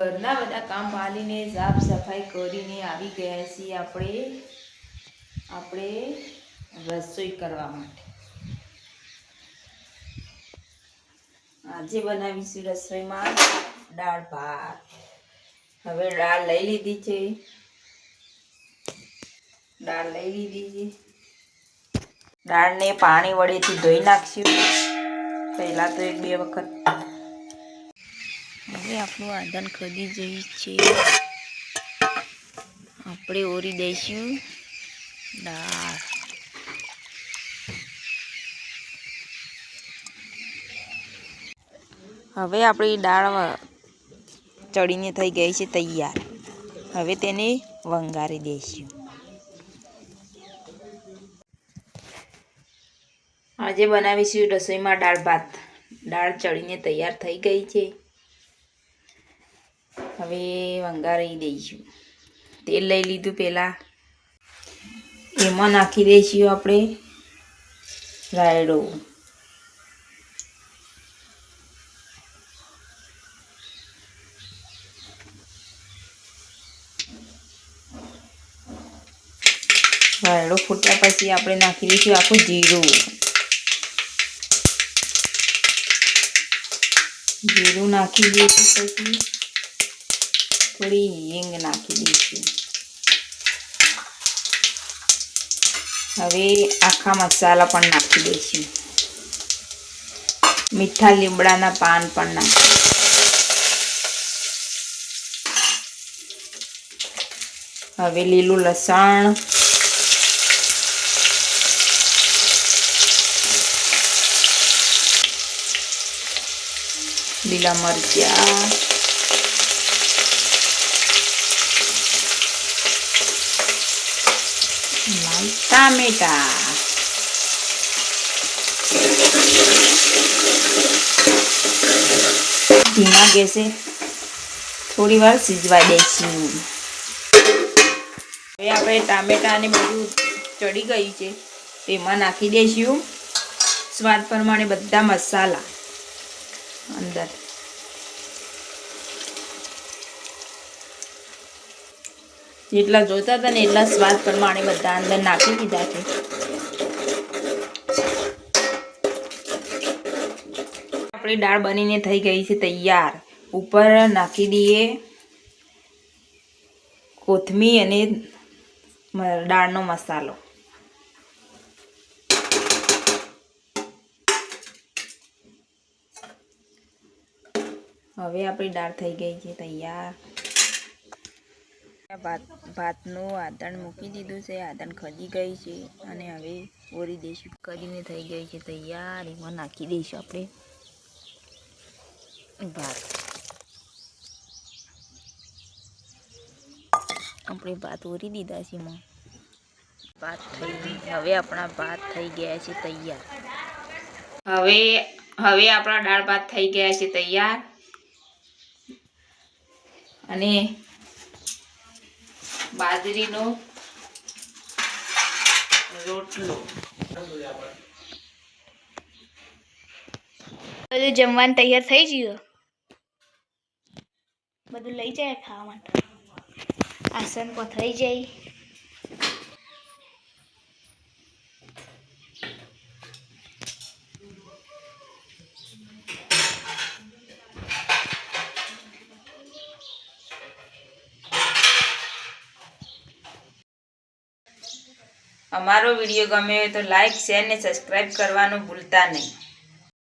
ઘરના બધા કામ પાલીને સાફ સફાઈ કરીને આવી ગયા છીએ આપણે રસોઈ કરવા માટે। આજે બનાવીશું રસોઈમાં દાળ ભાત। હવે દાળ લઈ લીધી છે। દાળને પાણી વડેથી ધોઈ નાખશું પહેલા તો 1-2 વખત। હવે આપણું આદન ખરી જઈ છે, આપણે ઓરી દઈશું દાળ। હવે આપણી દાળ ચડીને થઈ ગઈ છે તૈયાર। હવે તેને વંગારી દઈશું। આજે બનાવીશું રસોઈમાં દાળ ભાત। દાળ ચડીને તૈયાર થઈ ગઈ છે, હવે વંગારી દઈશું। તેલ લઈ લીધું પહેલાં, એમાં નાખી દઈશું આપણે રાયડો, રાયડો ફૂટ્યા પછી આપણે નાખી દઈશું આખું જીરું। જીરું નાખી દઈશું પછી થોડી હિંગ નાખી દઈશું। હવે આખા મસાલા પણ નાખી દઈશું, મીઠા લીમડાના પાન પણ નાખી, હવે લીલું લસણ, લીલા મરચાં, ટામેટા, ધીમા ગેસે થોડી વાર સિજવા દઈશું। હવે આપણે ટામેટા ને બધું ચડી ગયું છે, તેમાં નાખી દઈશું સ્વાદ પ્રમાણે બધા મસાલા અંદર। જેટલા જોતા હતા ને એટલા સ્વાદ પ્રમાણે બધા અંદર નાખી દીધા છે। આપણી દાળ બનીને થઈ ગઈ છે તૈયાર। ઉપર નાખી દઈએ કોથમીર અને દાળનો મસાલો। હવે આપણી દાળ થઈ ગઈ છે તૈયાર। ભાતનું આદણ મૂકી દીધું છે, આદણ ખજી ગઈ છે અને હવે ઓરી દઈશું। કરીને થઈ ગઈ છે તૈયાર, એમાં નાખી દઈશું આપણે ભાત। આપણે ભાત ઓરી દીધા છે એમાં ભાત હવે આપણા ભાત થઈ ગયા છે તૈયાર। હવે આપણા દાળ ભાત થઈ ગયા છે તૈયાર અને બાજરીનો રોટલો। બધું જમવાનું તૈયાર થઈ ગયું, બધું લઈ જાય ખાવા માટે। આસન પથરાઈ જાય, અમારો વિડીયો ગમે તો લાઈક, શેર ને સબસ્ક્રાઈબ કરવાનું ભૂલતા નહીં।